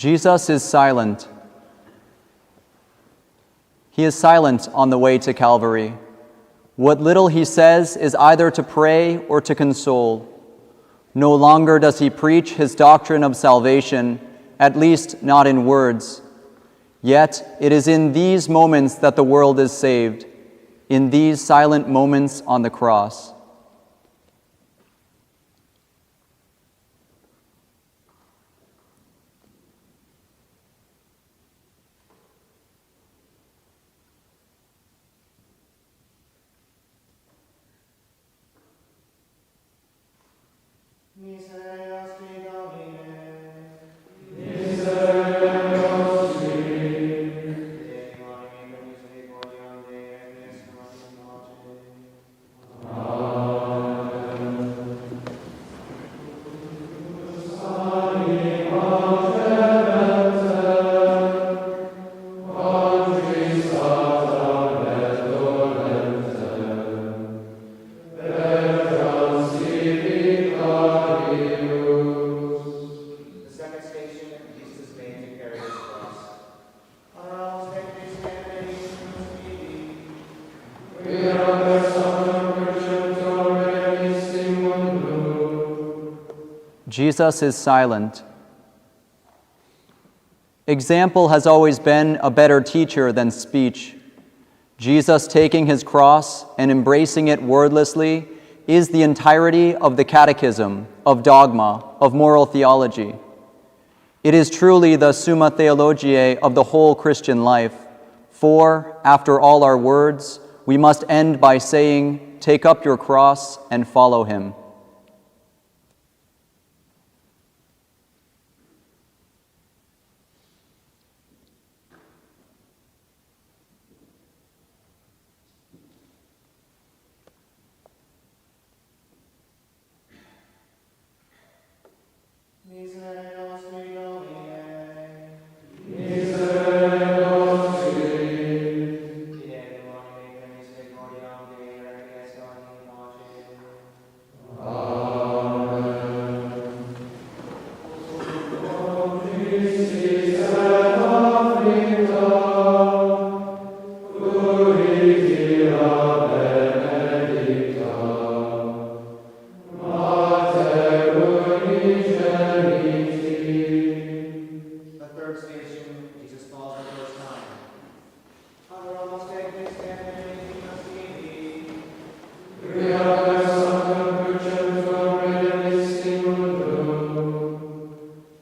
Jesus is silent. He is silent on the way to Calvary. What little he says is either to pray or to console. No longer does he preach his doctrine of salvation, at least not in words. Yet it is in these moments that the world is saved, in these silent moments on the cross. Jesus is silent. Example has always been a better teacher than speech. Jesus taking his cross and embracing it wordlessly is the entirety of the catechism, of dogma, of moral theology. It is truly the Summa Theologiae of the whole Christian life, for, after all our words, we must end by saying, "Take up your cross and follow him."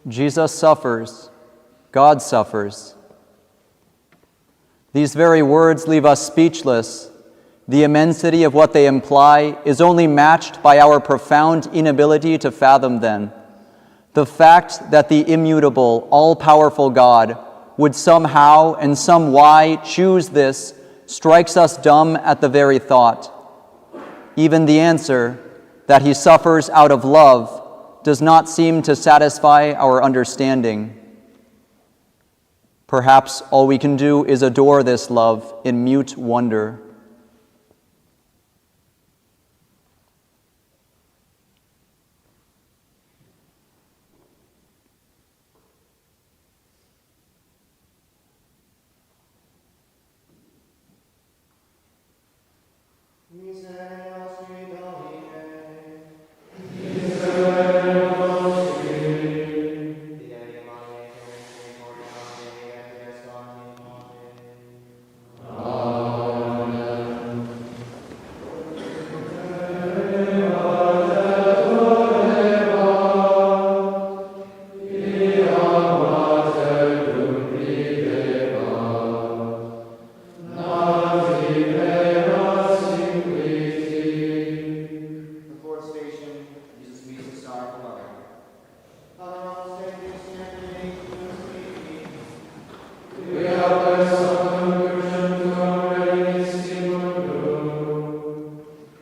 Jesus suffers. God suffers. These very words leave us speechless. The immensity of what they imply is only matched by our profound inability to fathom them. The fact that the immutable, all-powerful God would somehow and some why choose this strikes us dumb at the very thought. Even the answer, that he suffers out of love, does not seem to satisfy our understanding. Perhaps all we can do is adore this love in mute wonder.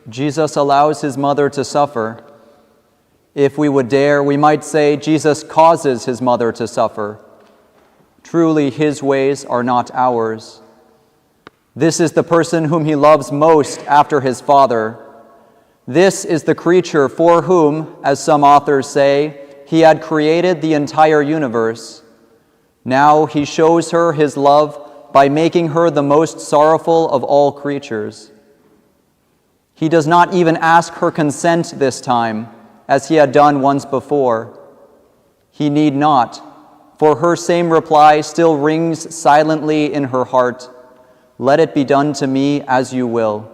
Jesus allows his mother to suffer. If we would dare, we might say Jesus causes his mother to suffer. Truly, his ways are not ours. This is the person whom he loves most after his Father. This is the creature for whom, as some authors say, he had created the entire universe. Now he shows her his love by making her the most sorrowful of all creatures. He does not even ask her consent this time, as he had done once before. He need not, for her same reply still rings silently in her heart, "Let it be done to me as you will."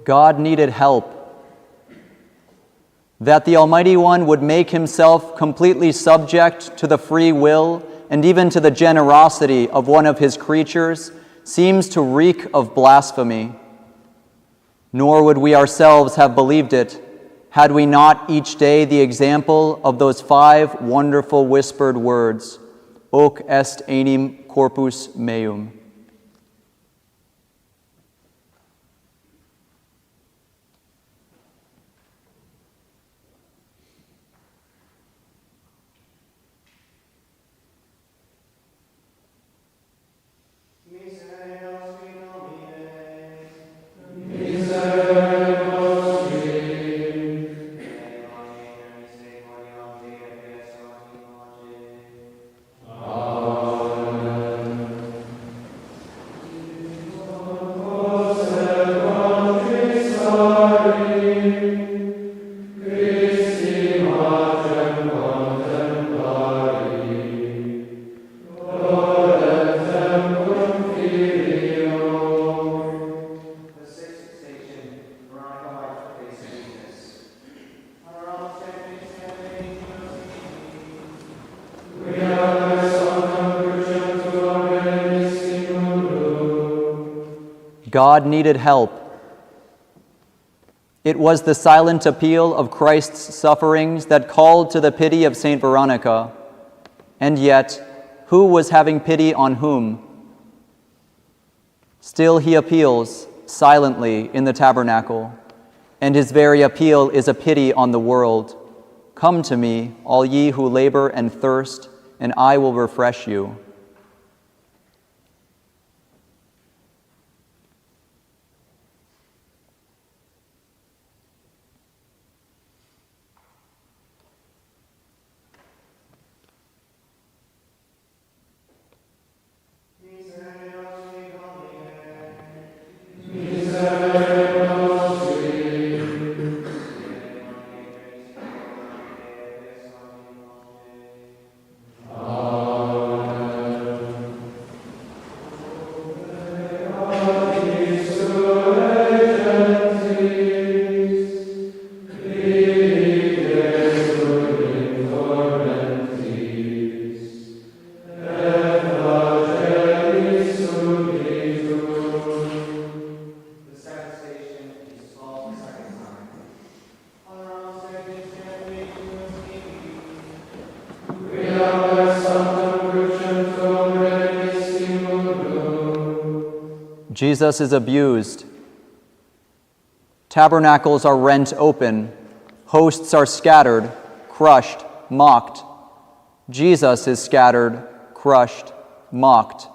God needed help. That the Almighty One would make himself completely subject to the free will and even to the generosity of one of his creatures seems to reek of blasphemy. Nor would we ourselves have believed it had we not each day the example of those 5 wonderful whispered words, "Hoc est enim corpus meum." God needed help. It was the silent appeal of Christ's sufferings that called to the pity of St. Veronica. And yet, who was having pity on whom? Still he appeals silently in the tabernacle, and his very appeal is a pity on the world. "Come to me, all ye who labor and thirst, and I will refresh you." Jesus is abused. Tabernacles are rent open. Hosts are scattered, crushed, mocked. Jesus is scattered, crushed, mocked.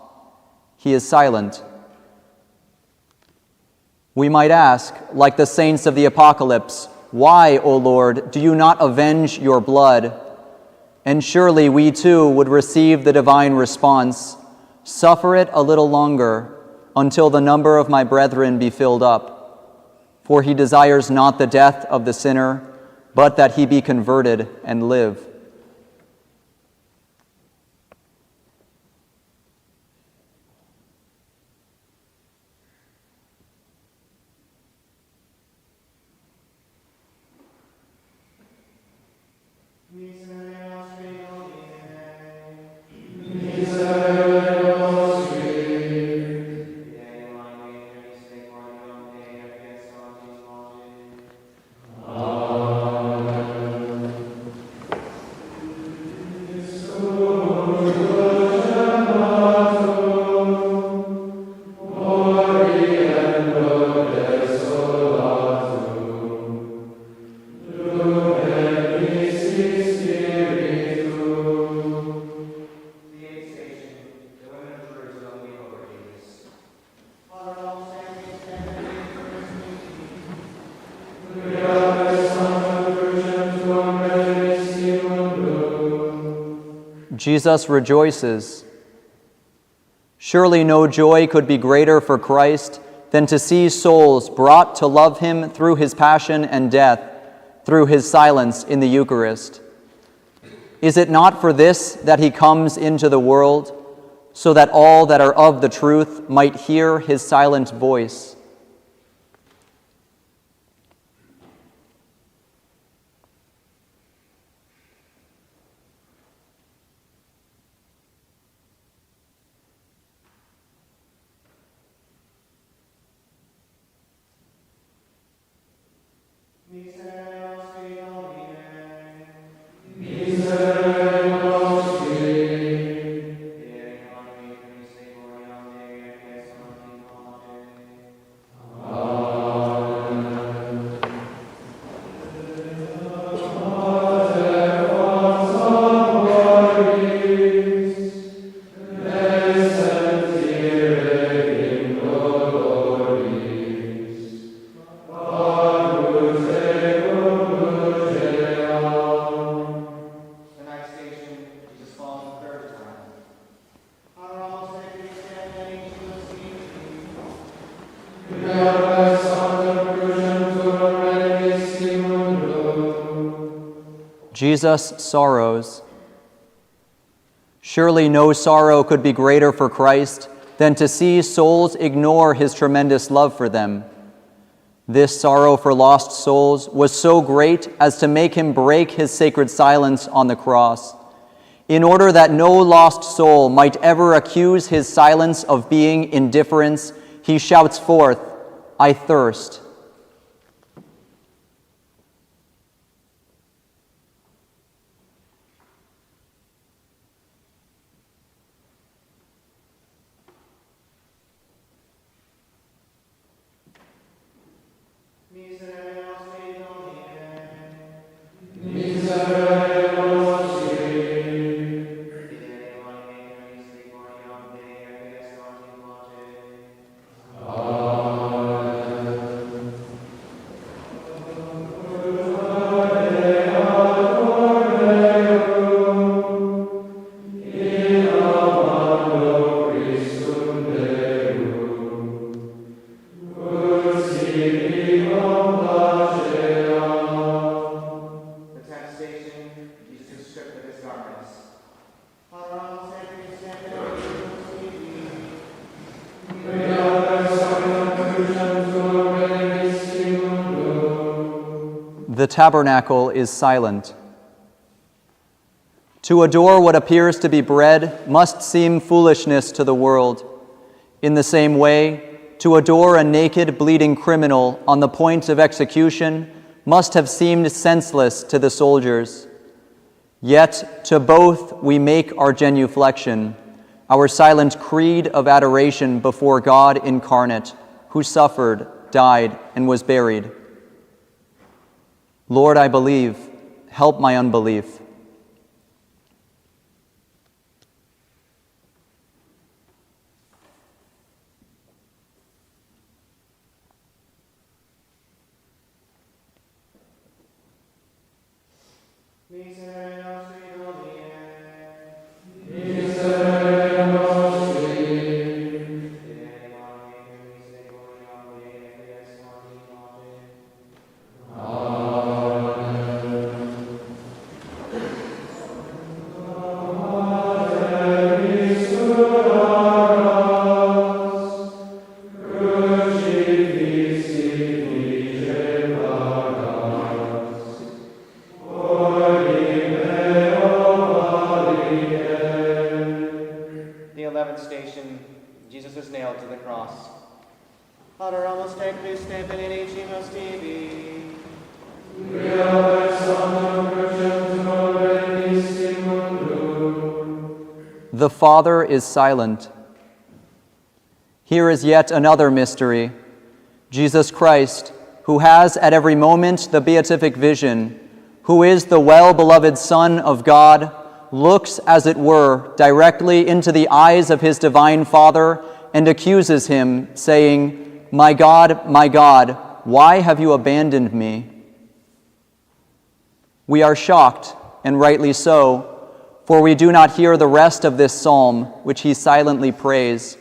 He is silent. We might ask, like the saints of the Apocalypse, "Why, O Lord, do you not avenge your blood?" And surely we too would receive the divine response, "Suffer it a little longer, until the number of my brethren be filled up. For he desires not the death of the sinner, but that he be converted and live." Jesus rejoices. Surely no joy could be greater for Christ than to see souls brought to love him through his passion and death, through his silence in the Eucharist. Is it not for this that he comes into the world, so that all that are of the truth might hear his silent voice? Jesus sorrows. Surely no sorrow could be greater for Christ than to see souls ignore his tremendous love for them. This sorrow for lost souls was so great as to make him break his sacred silence on the cross, in order that no lost soul might ever accuse his silence of being indifference. He shouts forth, "I thirst." The tabernacle is silent. To adore what appears to be bread must seem foolishness to the world. In the same way, to adore a naked, bleeding criminal on the point of execution must have seemed senseless to the soldiers. Yet to both we make our genuflection, our silent creed of adoration before God incarnate, who suffered, died, and was buried. Lord, I believe, help my unbelief. Amen. 11th station, Jesus is nailed to the cross. Adoramus te Christe benedicimus tibi. The Father is silent. Here is yet another mystery. Jesus Christ, who has at every moment the beatific vision, who is the well-beloved Son of God, looks, as it were, directly into the eyes of his divine Father and accuses him, saying, my God, why have you abandoned me?" We are shocked, and rightly so, for we do not hear the rest of this psalm, which he silently prays.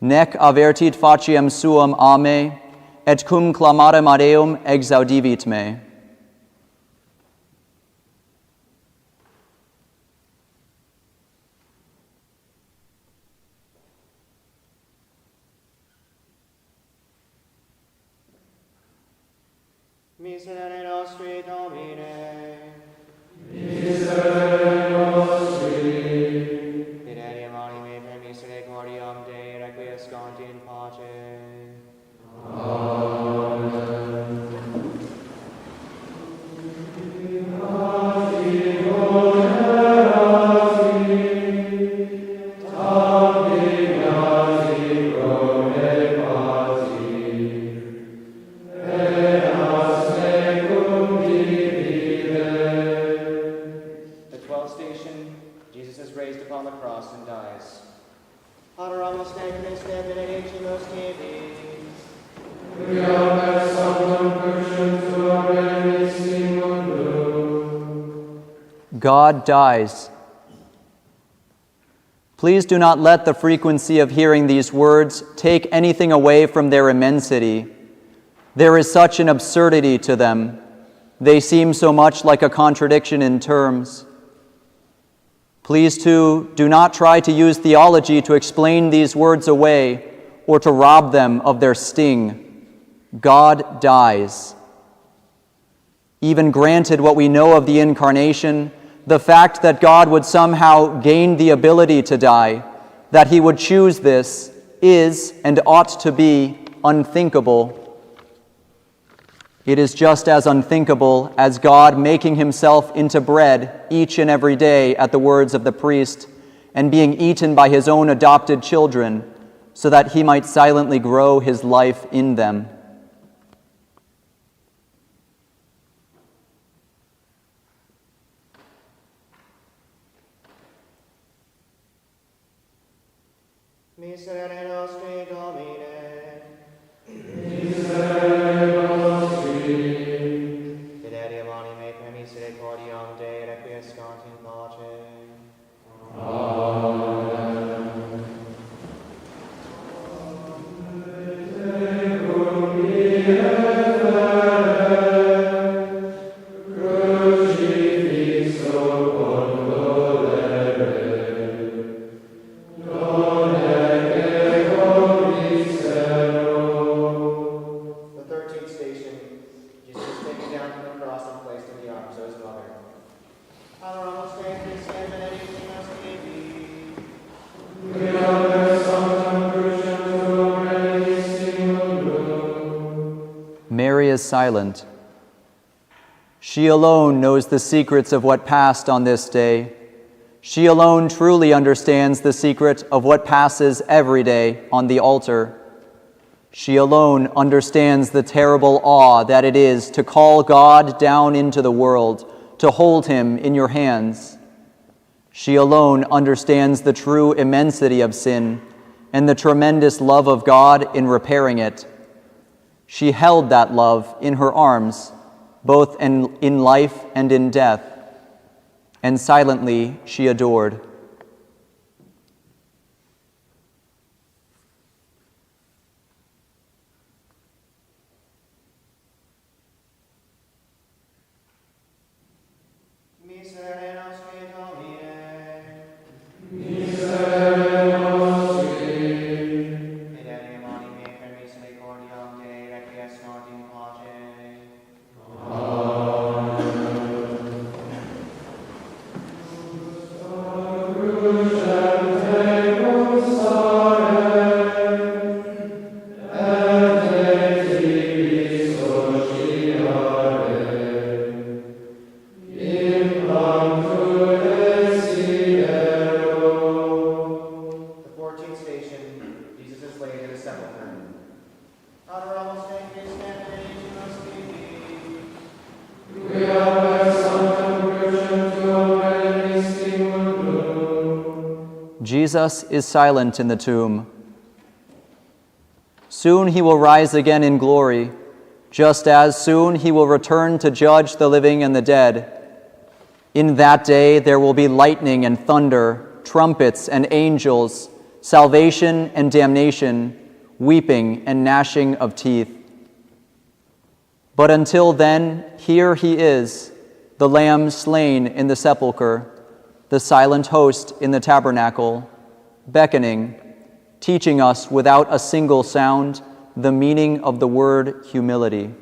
Nec avertit faciem suam a me, et cum clamarem ad eum exaudivit me. Miserere nostri Domine. Miserere nostri. Fidelia anime per misericordiam Dei requiescant in pace. Amen. God dies. Please do not let the frequency of hearing these words take anything away from their immensity. There is such an absurdity to them. They seem so much like a contradiction in terms. Please, too, do not try to use theology to explain these words away or to rob them of their sting. God dies. Even granted what we know of the Incarnation, the fact that God would somehow gain the ability to die, that he would choose this, is and ought to be unthinkable. It is just as unthinkable as God making himself into bread each and every day at the words of the priest and being eaten by his own adopted children so that he might silently grow his life in them. Miserere nostri Domine. Miserere nostri. Fidelium anime per misericordiam Dei requiescant in pace. Amen. Mary is silent. She alone knows the secrets of what passed on this day. She alone truly understands the secret of what passes every day on the altar. She alone understands the terrible awe that it is to call God down into the world, to hold him in your hands. She alone understands the true immensity of sin and the tremendous love of God in repairing it. She held that love in her arms, both in life and in death, and silently she adored. Miserere nostri Domine. Miserere nostri. Fidelium anime per misericordiam Dei requiescant in pace. Amen. Jesus is silent in the tomb. Soon he will rise again in glory, just as soon he will return to judge the living and the dead. In that day there will be lightning and thunder, trumpets and angels, salvation and damnation, weeping and gnashing of teeth. But until then, here he is, the Lamb slain in the sepulchre, the silent host in the tabernacle, beckoning, teaching us without a single sound the meaning of the word humility.